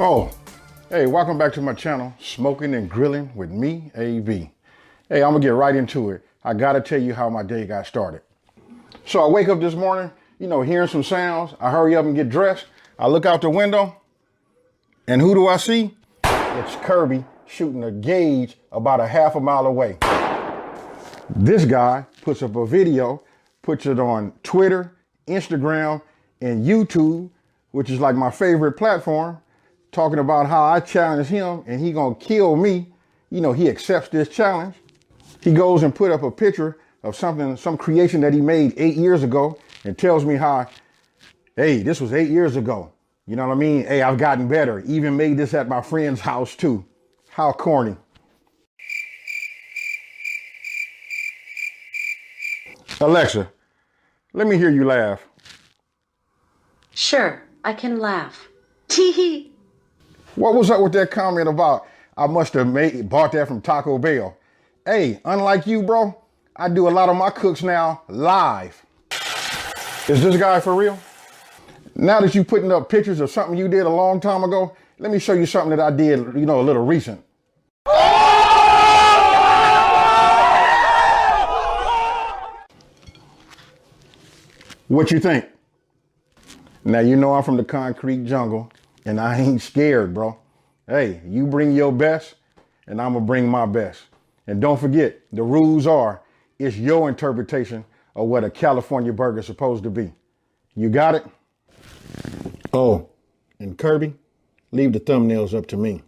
Oh, hey, welcome back to my channel, Smoking and Grilling with me, AB. Hey, I'm gonna get right into it. I gotta tell you how my day got started. So I wake up this morning, hearing some sounds. I hurry up and get dressed. I look out the window, and who do I see? It's Kirby shooting a gauge about a half a mile away. This guy puts up a video, puts it on Twitter, Instagram, and YouTube, which is like my favorite platform, talking about how I challenge him and he gonna kill me. He accepts this challenge. He goes and put up a picture of some creation that he made 8 years ago and tells me how, hey, this was 8 years ago. You know what I mean? Hey, I've gotten better. Even made this at my friend's house too. How corny. Alexa, let me hear you laugh. Sure, I can laugh. Tee-hee. What was up with that comment about I must have bought that from Taco Bell? Hey, unlike you, bro, I do a lot of my cooks now live. Is this guy for real? Now that you putting up pictures of something you did a long time ago, let me show you something that I did, a little recent. What you think? Now, I'm from the concrete jungle and I ain't scared, bro. Hey, you bring your best and I'm gonna bring my best. And don't forget, the rules are, it's your interpretation of what a California burger is supposed to be. You got it? Oh, and Kirby, leave the thumbnails up to me.